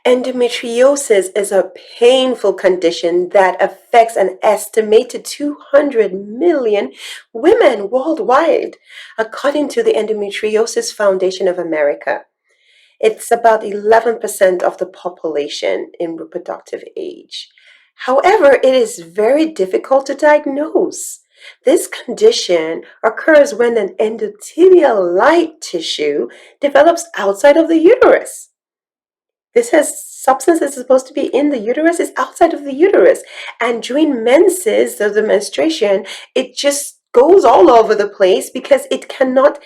Endometriosis is a painful condition that affects an estimated 200 million women worldwide, according to the Endometriosis Foundation of America. It's about 11% of the population in reproductive age. However, it is very difficult to diagnose. This condition occurs when an endothelial-like tissue develops outside of the uterus. This has substance that's supposed to be in the uterus is outside of the uterus. And during menses, the menstruation, it just goes all over the place because it cannot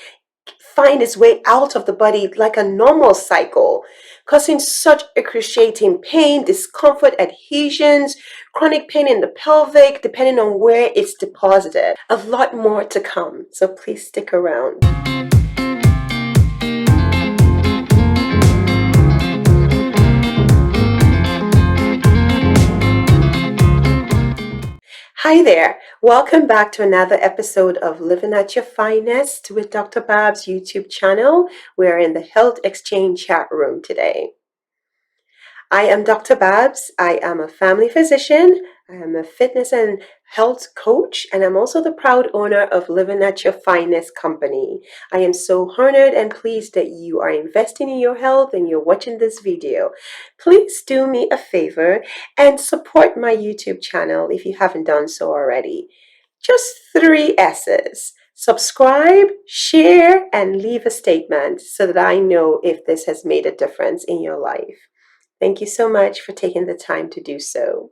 find its way out of the body like a normal cycle, causing such excruciating pain, discomfort, adhesions, chronic pain in the pelvic, depending on where it's deposited. A lot more to come, so please stick around. Hi there. Welcome back to another episode of Living at Your Finest with Dr. Bab's YouTube channel. We're in the Health Exchange chat room today. I am Dr. Babs. I am a family physician. I am a fitness and health coach, and I'm also the proud owner of Living at Your Finest company. I am so honored and pleased that you are investing in your health and you're watching this video. Please do me a favor and support my YouTube channel if you haven't done so already. Just 3 S's. Subscribe, share, and leave a statement so that I know if this has made a difference in your life. Thank you so much for taking the time to do so.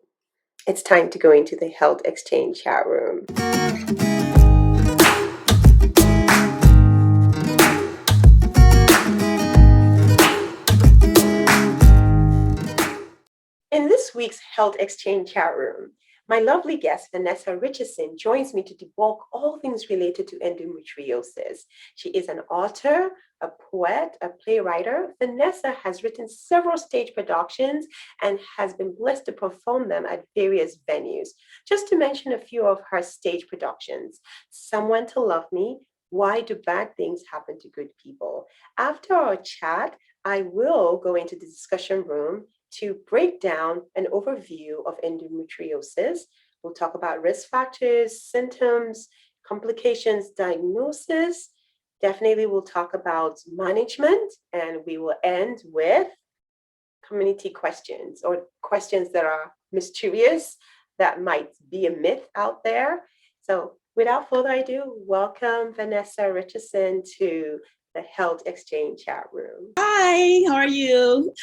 It's time to go into the Health Exchange chat room. In this week's Health Exchange chat room, my lovely guest, Vanessa Richardson, joins me to debunk all things related to endometriosis. She is an author, a poet, a playwright. Vanessa has written several stage productions and has been blessed to perform them at various venues. Just to mention a few of her stage productions: Someone to Love Me, Why Do Bad Things Happen to Good People? After our chat, I will go into the discussion room to break down an overview of endometriosis. We'll talk about risk factors, symptoms, complications, diagnosis. Definitely we'll talk about management, and we will end with community questions or questions that are mysterious, that might be a myth out there. So without further ado, welcome Vanessa Richardson to the Health Exchange chat room. Hi, how are you?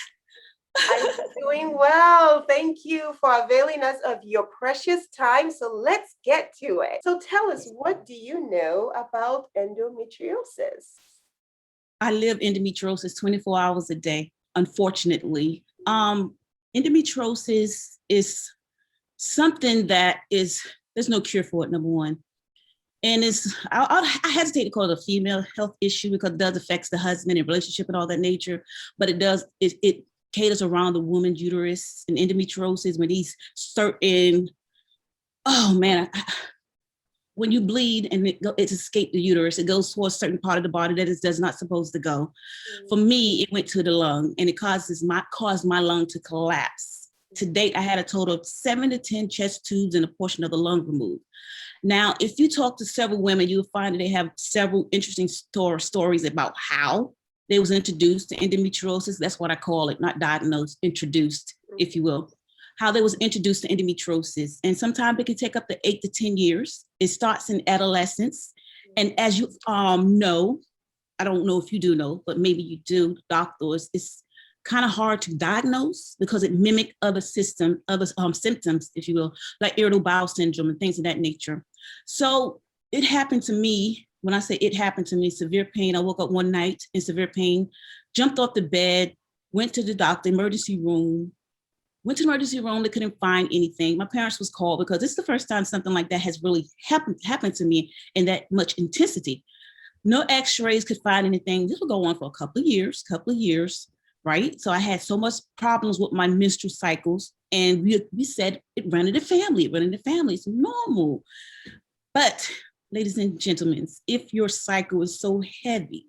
I'm doing well. Thank you for availing us of your precious time. So let's get to it. So tell us, what do you know about endometriosis? I live endometriosis 24 hours a day, unfortunately. Endometriosis is something that there's no cure for it, number one. And I hesitate to call it a female health issue because it does affect the husband and relationship and all that nature, but it caters around the woman's uterus. And endometriosis, when these certain, when you bleed and it's escaped the uterus, it goes to a certain part of the body that it does not supposed to go. For me, it went to the lung, and it caused my lung to collapse. To date, I had a total of 7 to 10 chest tubes and a portion of the lung removed. Now, if you talk to several women, you'll find that they have several interesting stories about how they was introduced to endometriosis. That's what I call it, not diagnosed, introduced, if you will. How they was introduced to endometriosis. And sometimes it can take up to 8 to 10 years. It starts in adolescence. And as you know, I don't know if you do know, but maybe you do, doctors, it's kind of hard to diagnose because it mimics other symptoms, if you will, like irritable bowel syndrome and things of that nature. So it happened to me. When I say it happened to me, severe pain. I woke up one night in severe pain, jumped off the bed, went to the doctor, emergency room. They couldn't find anything. My parents was called because it's the first time something like that has really happened to me in that much intensity. No x-rays could find anything. This will go on for a couple of years, right? So I had so much problems with my menstrual cycles, and we said it ran in the family. It's normal. But ladies and gentlemen, if your cycle is so heavy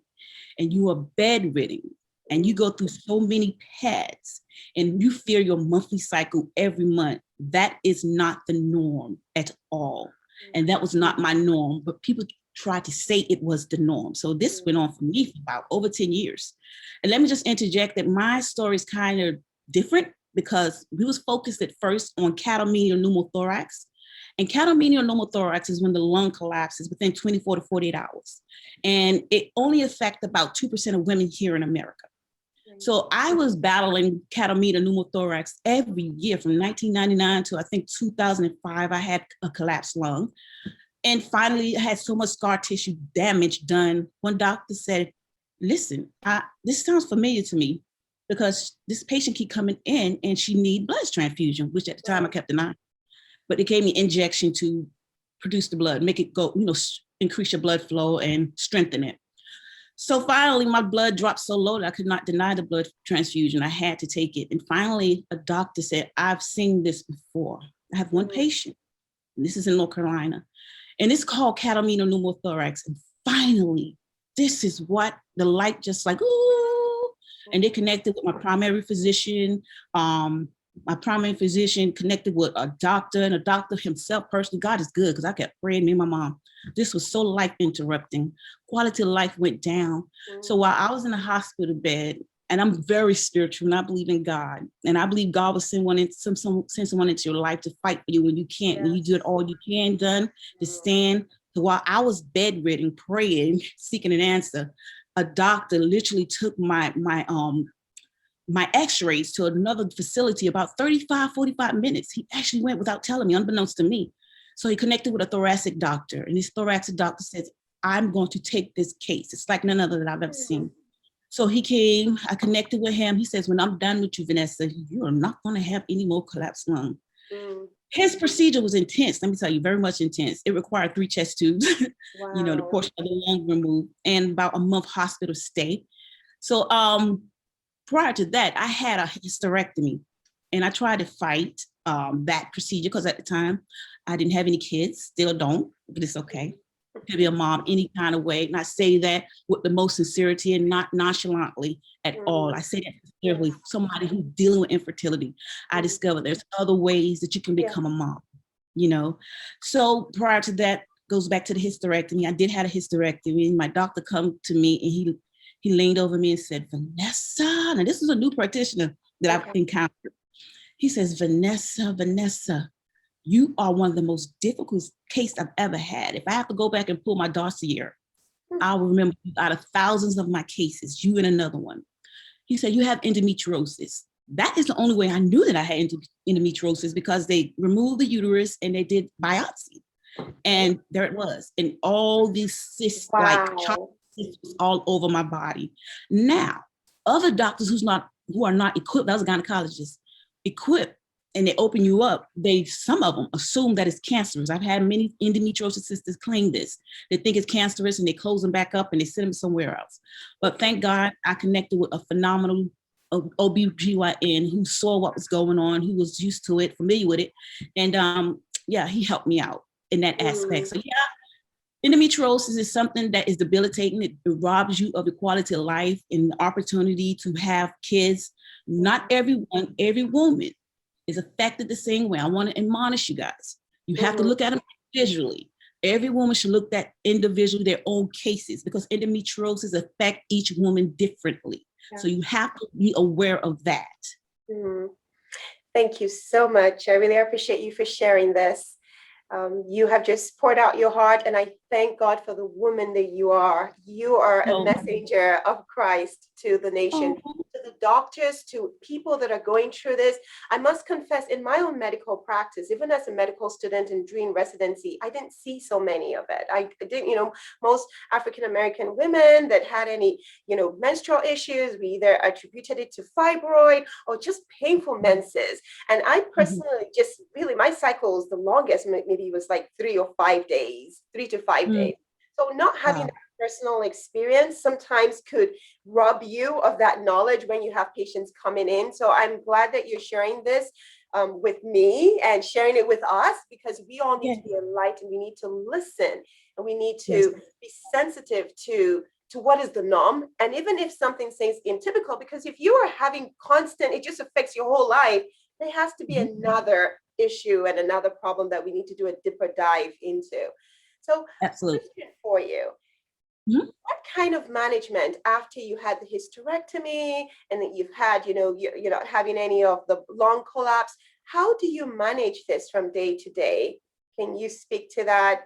and you are bedridden, and you go through so many pads and you feel your monthly cycle every month, that is not the norm at all. And that was not my norm, but people tried to say it was the norm. So this went on for me for about over 10 years. And let me just interject that my story is kind of different because we was focused at first on catamenial pneumothorax. And catamenial pneumothorax is when the lung collapses within 24 to 48 hours. And it only affects about 2% of women here in America. So I was battling catamenial pneumothorax every year from 1999 to I think 2005. I had a collapsed lung. And finally, I had so much scar tissue damage done. One doctor said, listen, this sounds familiar to me because this patient keep coming in and she need blood transfusion, which at the time I kept denying. But they gave me injection to produce the blood, make it go, increase your blood flow and strengthen it. So finally, my blood dropped so low that I could not deny the blood transfusion. I had to take it. And finally, a doctor said, I've seen this before. I have one patient, and this is in North Carolina, and it's called catamenial pneumothorax. And finally, this is what the light just like, ooh, and they connected with my primary physician. My primary physician connected with a doctor, and a doctor himself personally. God is good because I kept praying, me and my mom. This was so life interrupting. Quality of life went down. So while I was in the hospital bed, and I'm very spiritual and I believe in God, and I believe God will send someone into your life to fight for you when you can't, when you do it all you can done to stand. So while I was bedridden, praying, seeking an answer, a doctor literally took my x-rays to another facility about 45 minutes. He actually went without telling me, unbeknownst to me. So he connected with a thoracic doctor, and this thoracic doctor says, I'm going to take this case. It's like none other that I've ever seen. So he came, I connected with him. He says, when I'm done with you, Vanessa, you are not going to have any more collapsed lung. His procedure was intense. Let me tell you, very much intense. It required 3 chest tubes, the portion of the lung removed, and about a month hospital stay. So prior to that, I had a hysterectomy, and I tried to fight that procedure because at the time I didn't have any kids, still don't, but it's okay to be a mom any kind of way. And I say that with the most sincerity and not nonchalantly at all. I say that sincerely. Somebody who's dealing with infertility, I discovered there's other ways that you can become a mom, So prior to that, goes back to the hysterectomy. I did have a hysterectomy. My doctor come to me and he leaned over me and said, Vanessa, now this is a new practitioner that I've encountered. He says, Vanessa, you are one of the most difficult cases I've ever had. If I have to go back and pull my dossier, I'll remember out of thousands of my cases, you and another one. He said, you have endometriosis. That is the only way I knew that I had endometriosis because they removed the uterus and they did biopsy. And there it was. And all these cysts, like chocolate cysts all over my body. Now, other doctors who are not equipped, I was a gynecologist, equipped, and they open you up, some of them assume that it's cancerous. I've had many endometriosis sisters claim this. They think it's cancerous and they close them back up and they send them somewhere else. But thank God I connected with a phenomenal OBGYN who saw what was going on, who was used to it, familiar with it. And he helped me out in that aspect. So endometriosis is something that is debilitating. It robs you of the quality of life and the opportunity to have kids. Not every woman is affected the same way. I want to admonish you guys. You have to look at them individually. Every woman should look at individually their own cases because endometriosis affect each woman differently. So you have to be aware of that. Thank you so much. I really appreciate you for sharing this. You have just poured out your heart, and I thank God for the woman that you are. You are a messenger of Christ to the nation, to the doctors, to people that are going through this. I must confess, in my own medical practice, even as a medical student and during residency, I didn't see so many of it. I didn't, most African-American women that had any, menstrual issues, we either attributed it to fibroid or just painful menses. And I personally just really, my cycles, the longest maybe was like 3 to 5 days. So not having that personal experience sometimes could rob you of that knowledge when you have patients coming in. So I'm glad that you're sharing this with me and sharing it with us, because we all need to be enlightened. We need to listen, and we need to be sensitive to to what is the norm. And even if something seems atypical, because if you are having constant, it just affects your whole life, there has to be another issue and another problem that we need to do a deeper dive into. So, Absolutely. question for you. What kind of management after you had the hysterectomy and that you've had, you're not having any of the lung collapse, how do you manage this from day to day? Can you speak to that?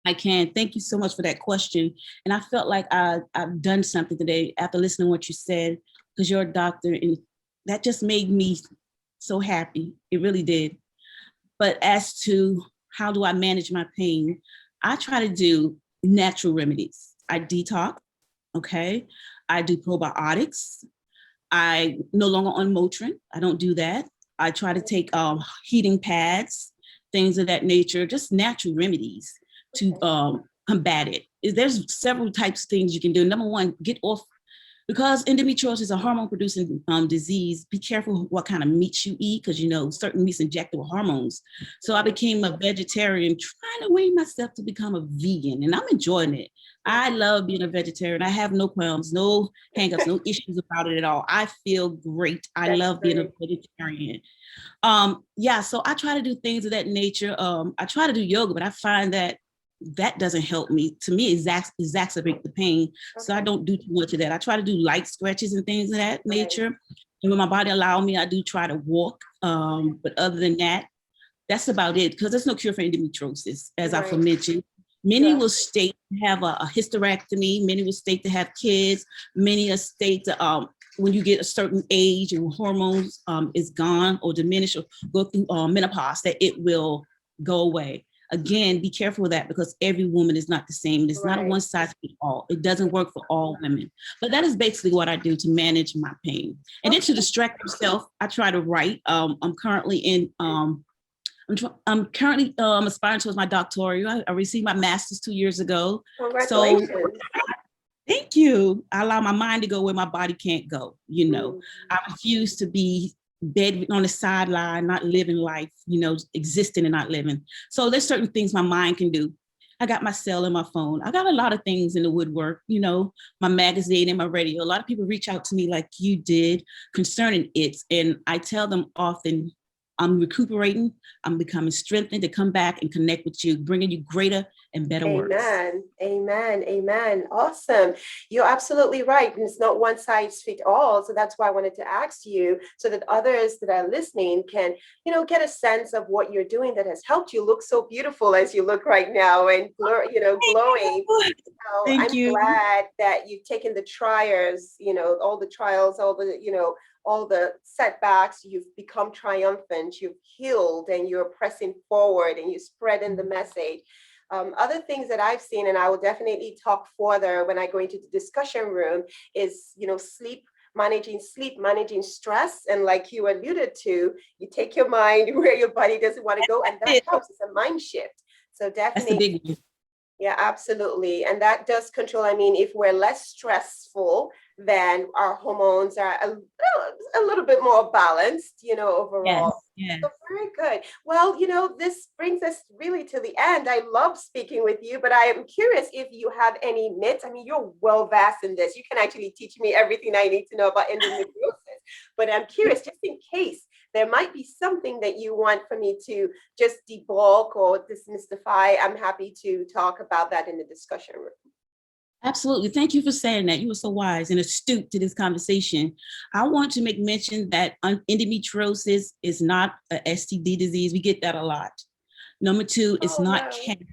I can. Thank you so much for that question. And I felt like I've done something today after listening to what you said, because you're a doctor, and that just made me so happy. It really did. But as to how do I manage my pain, I try to do natural remedies. I detox, okay? I do probiotics. I no longer on Motrin. I don't do that. I try to take heating pads, things of that nature, just natural remedies to combat it. There's several types of things you can do. Number one, get off, because endometriosis is a hormone producing disease. Be careful what kind of meats you eat, because certain meats injected with hormones. So I became a vegetarian, trying to wean myself to become a vegan, and I'm enjoying it. I love being a vegetarian. I have no qualms, no hangups, no issues about it at all. I feel great. I love being a vegetarian. So I try to do things of that nature. I try to do yoga, but I find that doesn't help me. To me, exacerbate the pain. So I don't do too much of that. I try to do light stretches and things of that nature. And when my body allows me, I do try to walk. But other than that, that's about it, because there's no cure for endometriosis, as I've mentioned. Many will state to have a hysterectomy. Many will state to have kids. Many will state to, when you get a certain age and hormones is gone or diminished or go through menopause, that it will go away. Again, be careful of that, because every woman is not the same. It's not a one size fits all. It doesn't work for all women. But that is basically what I do to manage my pain. And then to distract myself, I try to write. I'm currently aspiring towards my doctoral. I received my master's 2 years ago. Congratulations. So thank you. I allow my mind to go where my body can't go. I refuse to be bedridden on the sideline, not living life, existing and not living. So there's certain things my mind can do. I got my cell and my phone. I got a lot of things in the woodwork, my magazine and my radio. A lot of people reach out to me like you did concerning it. And I tell them often, I'm recuperating. I'm becoming strengthened to come back and connect with you, bringing you greater and better works. Amen. Awesome. You're absolutely right. And it's not one size fits all. So that's why I wanted to ask you, so that others that are listening can, get a sense of what you're doing that has helped you look so beautiful as you look right now and, glowing. Thank you. Glad that you've taken the trials, all the trials, all the setbacks, you've become triumphant, you've healed, and you're pressing forward and you're spreading the message. Other things that I've seen, and I will definitely talk further when I go into the discussion room, is, managing stress. And like you alluded to, you take your mind where your body doesn't want to go, and that helps. It's a mind shift. So definitely. That's the big one. Yeah, absolutely. And that does control. I mean, if we're less stressful, then our hormones are a little bit more balanced, overall. Yes. So very good. Well, this brings us really to the end. I love speaking with you, but I am curious if you have any myths. I mean, you're well versed in this. You can actually teach me everything I need to know about endometriosis. But I'm curious, just in case there might be something that you want for me to just debunk or demystify, I'm happy to talk about that in the discussion room. Absolutely. Thank you for saying that. You were so wise and astute to this conversation. I want to make mention that endometriosis is not a STD disease. We get that a lot. Number two, it's not cancer.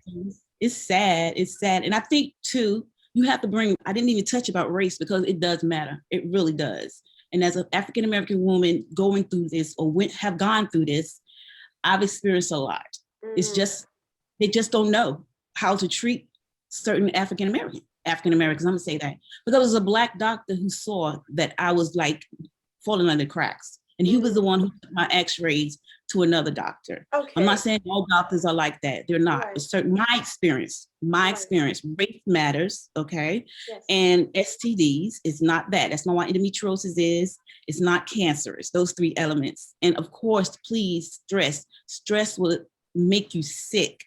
It's sad. And I think too, you have to bring, I didn't even touch about race, because it does matter. It really does. And as an African-American woman going through this or have gone through this, I've experienced a lot. It's just, they just don't know how to treat certain African-Americans, I'm gonna say that. But there was a Black doctor who saw that I was like falling under the cracks. And he was the one who took my x-rays to another doctor. Okay. I'm not saying all doctors are like that. They're not. Right. It's certain, my experience, race matters, okay? Yes. And STDs is not that. That's not what endometriosis is. It's not cancerous, those three elements. And of course, please, stress will make you sick.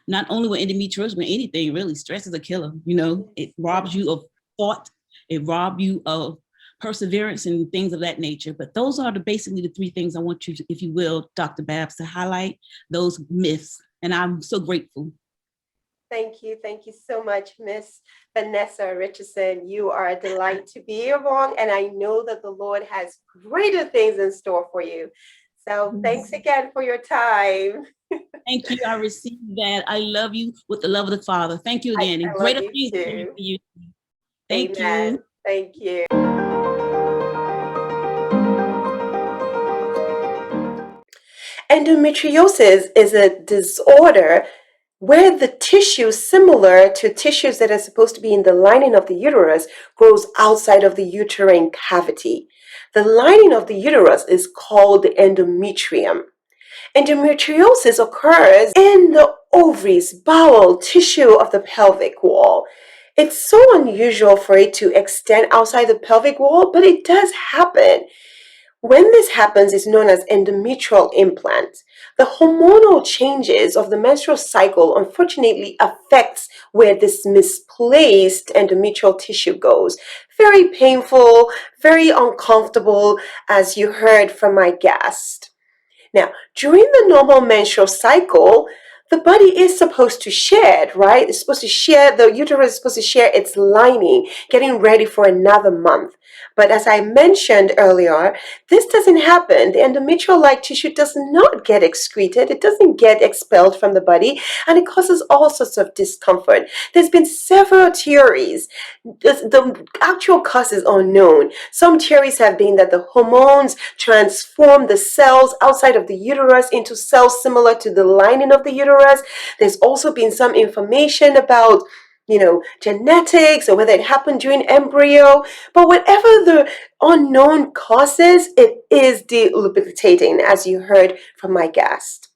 Not only with endometriosis, but anything really, stress is a killer. It robs you of thought. It robs you of perseverance and things of that nature. But those are basically the three things I want you to, if you will, Dr. Babs, to highlight those myths. And I'm so grateful. Thank you. Thank you so much, Miss Vanessa Richardson. You are a delight to be among, and I know that the Lord has greater things in store for you. So thanks again for your time. Thank you. I received that. I love you with the love of the Father. Thank you again. And I greater love you things coming too. for you. Thank Amen. you. Thank you. Endometriosis is a disorder where the tissue, similar to tissues that are supposed to be in the lining of the uterus, grows outside of the uterine cavity. The lining of the uterus is called the endometrium. Endometriosis occurs in the ovaries, bowel, tissue of the pelvic wall. It's so unusual for it to extend outside the pelvic wall, but it does happen. When this happens, it's known as endometrial implant. The hormonal changes of the menstrual cycle unfortunately affects where this misplaced endometrial tissue goes. Very painful, very uncomfortable, as you heard from my guest. Now, during the normal menstrual cycle, the body is supposed to shed, right? It's supposed to shed, the uterus is supposed to shed its lining, getting ready for another month. But as I mentioned earlier, this doesn't happen. The endometrial-like tissue does not get excreted. It doesn't get expelled from the body, and it causes all sorts of discomfort. There's been several theories. The actual cause is unknown. Some theories have been that the hormones transform the cells outside of the uterus into cells similar to the lining of the uterus. There's also been some information about genetics or whether it happened during embryo. But whatever the unknown causes, it is debilitating, as you heard from my guest.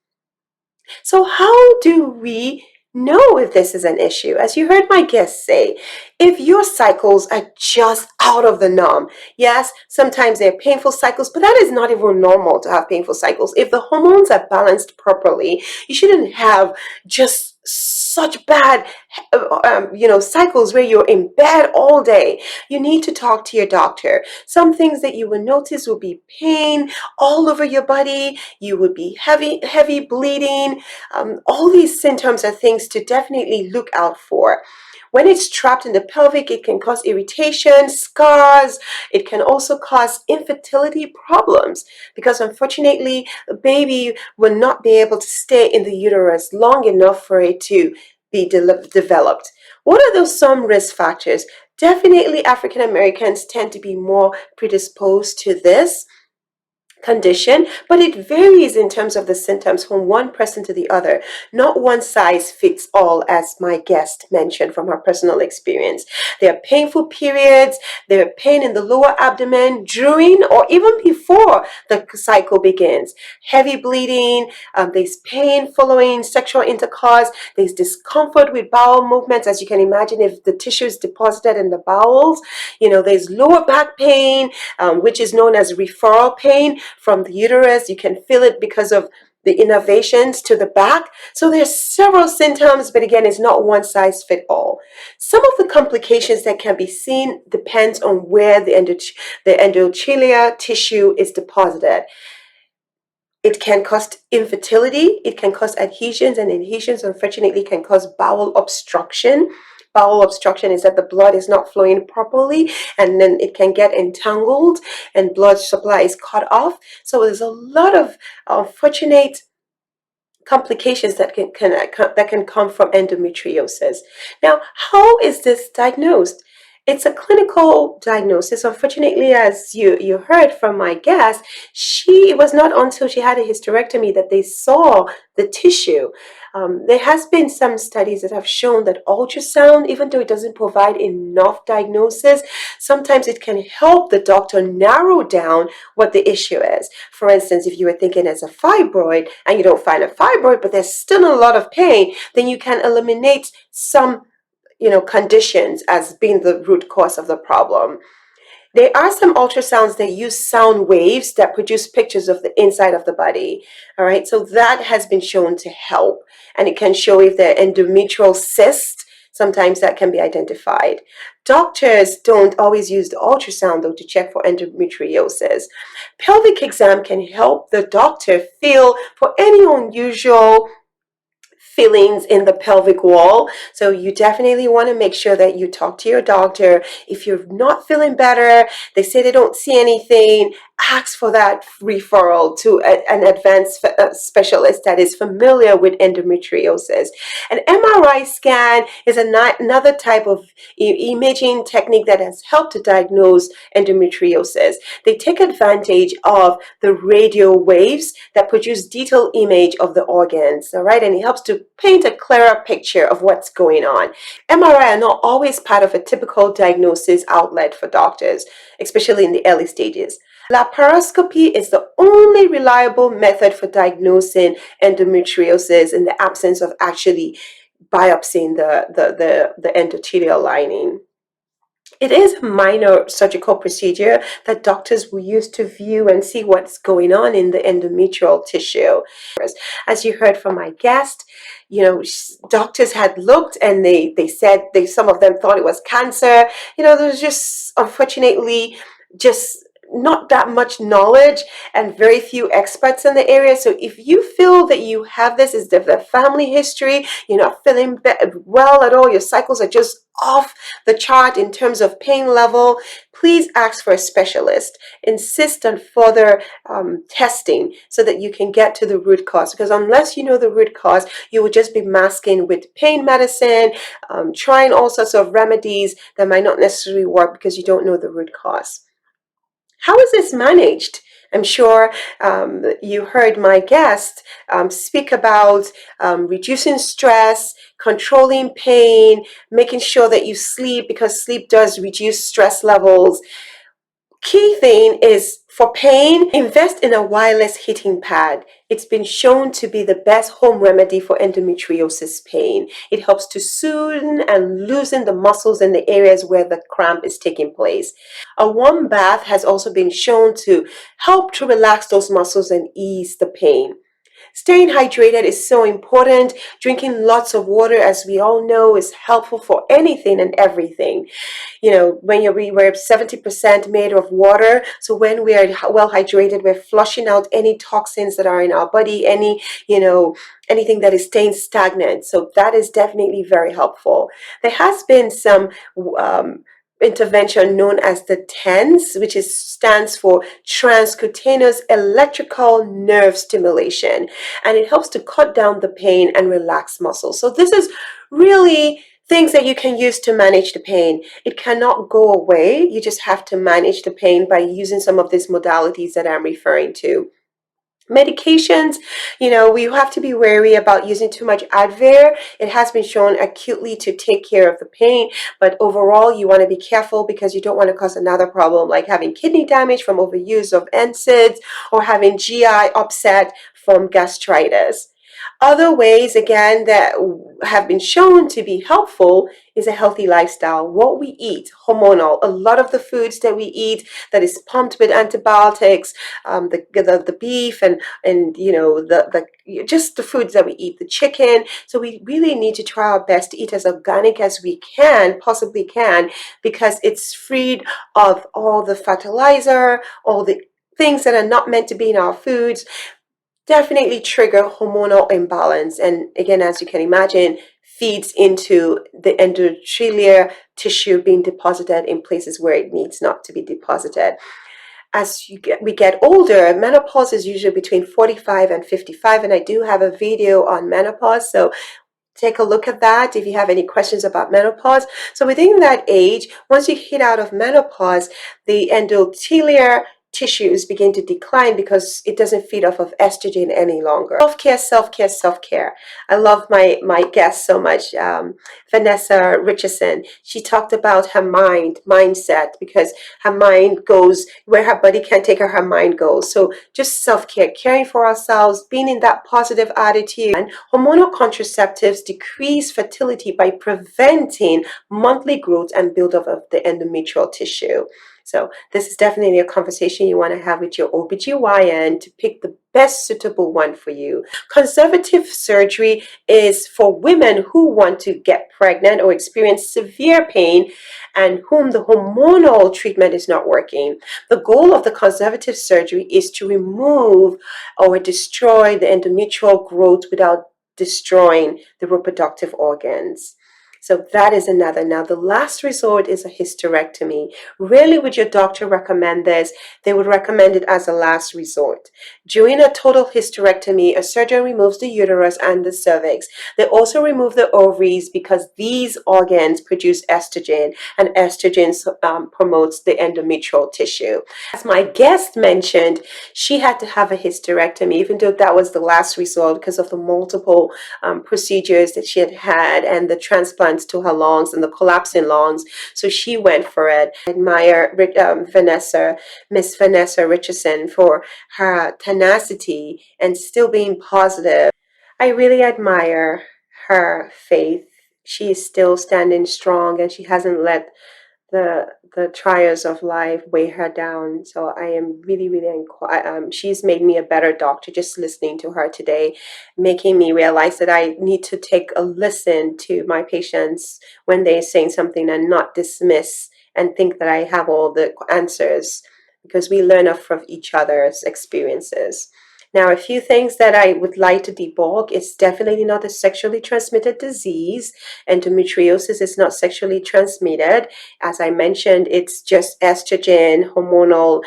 So how do we know if this is an issue? As you heard my guest say, if your cycles are just out of the norm, yes, sometimes they're painful cycles, but that is not even normal to have painful cycles. If the hormones are balanced properly, you shouldn't have just such bad cycles where you're in bed all day. You need to talk to your doctor. Some things that you will notice will be pain all over your body. You would be heavy bleeding. All these symptoms are things to definitely look out for. When it's trapped in the pelvic, it can cause irritation, scars. It can also cause infertility problems because unfortunately, the baby will not be able to stay in the uterus long enough for it to be developed. What are those some risk factors? Definitely African Americans tend to be more predisposed to this condition, but it varies in terms of the symptoms from one person to the other. Not one size fits all, as my guest mentioned from her personal experience. There are painful periods, there are pain in the lower abdomen during or even before the cycle begins. Heavy bleeding, there's pain following sexual intercourse, there's discomfort with bowel movements, as you can imagine if the tissue is deposited in the bowels. There's lower back pain, which is known as referral pain from the uterus. You can feel it because of the innervations to the back. So there's several symptoms, but again, it's not one size fit all. Some of the complications that can be seen depends on where the endothelial tissue is deposited. It can cause infertility, it can cause adhesions, and adhesions unfortunately can cause bowel obstruction. Bowel obstruction is that the blood is not flowing properly, and then it can get entangled and blood supply is cut off. So there's a lot of unfortunate complications that can come from endometriosis. Now, how is this diagnosed? It's a clinical diagnosis. Unfortunately, as you heard from my guest, it was not until she had a hysterectomy that they saw the tissue. There has been some studies that have shown that ultrasound, even though it doesn't provide enough diagnosis, sometimes it can help the doctor narrow down what the issue is. For instance, if you were thinking it's a fibroid and you don't find a fibroid, but there's still a lot of pain, then you can eliminate some conditions as being the root cause of the problem. There are some ultrasounds that use sound waves that produce pictures of the inside of the body. All right, so that has been shown to help, and it can show if there are endometrial cysts. sometimes that can be identified. Doctors don't always use the ultrasound, though, to check for endometriosis. Pelvic exam can help the doctor feel for any unusual feelings in the pelvic wall. So you definitely want to make sure that you talk to your doctor. If you're not feeling better, they say they don't see anything, ask for that referral to an advanced specialist that is familiar with endometriosis. An MRI scan is another type of imaging technique that has helped to diagnose endometriosis. They take advantage of the radio waves that produce detailed image of the organs, all right? And it helps to paint a clearer picture of what's going on. MRI are not always part of a typical diagnosis outlet for doctors, especially in the early stages. Laparoscopy is the only reliable method for diagnosing endometriosis in the absence of actually biopsying the endothelial lining. It is a minor surgical procedure that doctors will use to view and see what's going on in the endometrial tissue. As you heard from my guest, doctors had looked and they said some of them thought it was cancer. There's just unfortunately just not that much knowledge and very few experts in the area. So if you feel that you have this, is the family history, you're not feeling well at all, your cycles are just off the chart in terms of pain level, please ask for a specialist. Insist on further testing so that you can get to the root cause, because unless you know the root cause, you will just be masking with pain medicine, trying all sorts of remedies that might not necessarily work because you don't know the root cause. How is this managed? I'm sure you heard my guest speak about reducing stress, controlling pain, making sure that you sleep, because sleep does reduce stress levels. Key thing is, for pain, invest in a wireless heating pad. It's been shown to be the best home remedy for endometriosis pain. It helps to soothe and loosen the muscles in the areas where the cramp is taking place. A warm bath has also been shown to help to relax those muscles and ease the pain. Staying hydrated is so important. Drinking lots of water, as we all know, is helpful for anything and everything. When we're 70% made of water, so when we are well hydrated, we're flushing out any toxins that are in our body, anything that is staying stagnant. So that is definitely very helpful. There has been some intervention known as the TENS, which stands for transcutaneous electrical nerve stimulation, and it helps to cut down the pain and relax muscles. So this is really things that you can use to manage the pain. It cannot go away. You just have to manage the pain by using some of these modalities that I'm referring to. Medications, we have to be wary about using too much Advair. It has been shown acutely to take care of the pain, but overall you want to be careful because you don't want to cause another problem like having kidney damage from overuse of NSAIDs or having GI upset from gastritis. Other ways, again, that have been shown to be helpful is a healthy lifestyle. What we eat, hormonal. A lot of the foods that we eat that is pumped with antibiotics, the beef and just the foods that we eat, the chicken. So we really need to try our best to eat as organic as we possibly can, because it's freed of all the fertilizer, all the things that are not meant to be in our foods. Definitely trigger hormonal imbalance, and again, as you can imagine, feeds into the endothelial tissue being deposited in places where it needs not to be deposited. As we get older, menopause is usually between 45 and 55, and I do have a video on menopause, so take a look at that if you have any questions about menopause. So within that age, once you hit out of menopause, the endothelial tissues begin to decline because it doesn't feed off of estrogen any longer. Self-care, self-care, self-care. I love my guest so much, Vanessa Richardson. She talked about her mindset, because her mind goes where her body can't take her mind goes. So just self-care, caring for ourselves, being in that positive attitude. And hormonal contraceptives decrease fertility by preventing monthly growth and buildup of the endometrial tissue. So this is definitely a conversation you want to have with your OBGYN to pick the best suitable one for you. Conservative surgery is for women who want to get pregnant or experience severe pain and whom the hormonal treatment is not working. The goal of the conservative surgery is to remove or destroy the endometrial growth without destroying the reproductive organs. So that is another. Now, the last resort is a hysterectomy. Rarely would your doctor recommend this. They would recommend it as a last resort. During a total hysterectomy, a surgeon removes the uterus and the cervix. They also remove the ovaries because these organs produce estrogen, and estrogen promotes the endometrial tissue. As my guest mentioned, she had to have a hysterectomy, even though that was the last resort because of the multiple procedures that she had had and the transplants to her lungs and the collapsing lungs. So she went for it. I admire Miss Vanessa Richardson, for her tenacity and still being positive. I really admire her faith. She is still standing strong and she hasn't let the trials of life weigh her down. So I am really she's made me a better doctor just listening to her today, making me realize that I need to take a listen to my patients when they're saying something and not dismiss and think that I have all the answers, because we learn from each other's experiences. Now, a few things that I would like to debunk: it's definitely not a sexually transmitted disease. Endometriosis is not sexually transmitted. As I mentioned, it's just estrogen, hormonal,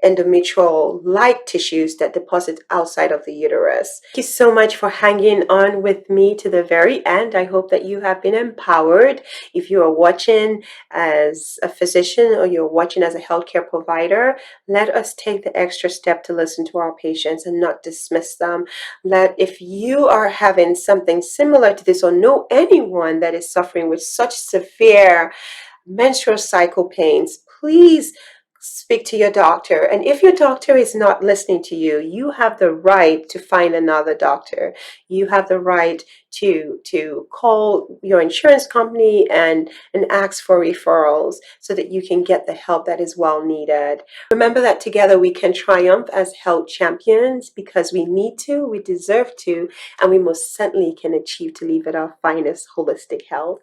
endometrial-like tissues that deposit outside of the uterus. Thank you so much for hanging on with me to the very end. I hope that you have been empowered. If you are watching as a physician or you're watching as a healthcare provider, let us take the extra step to listen to our patients and not dismiss them. If you are having something similar to this or know anyone that is suffering with such severe menstrual cycle pains, please speak to your doctor. And if your doctor is not listening to you, you have the right to find another doctor. You have the right to call your insurance company and ask for referrals so that you can get the help that is well needed. Remember that together we can triumph as health champions, because we need to, we deserve to, and we most certainly can achieve to live at our finest holistic health.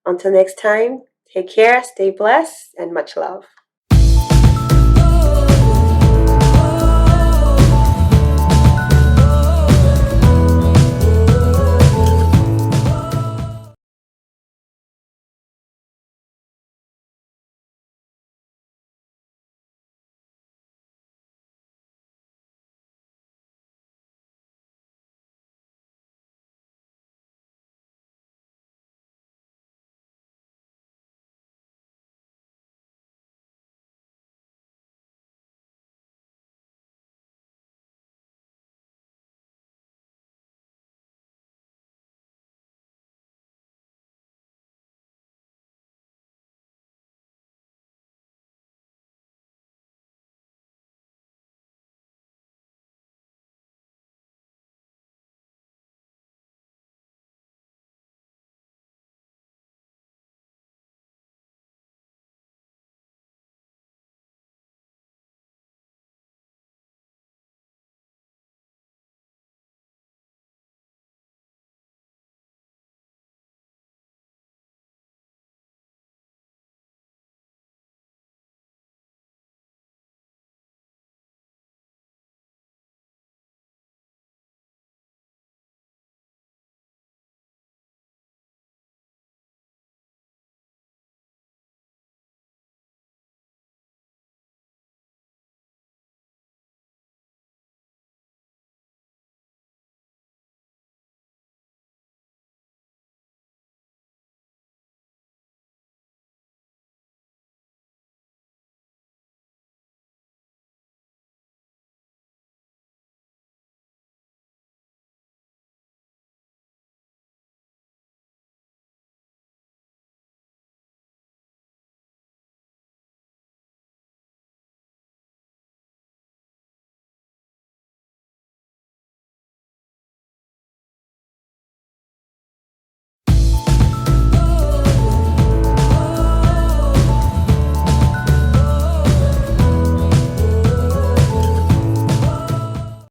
Until next time, take care, stay blessed, and much love.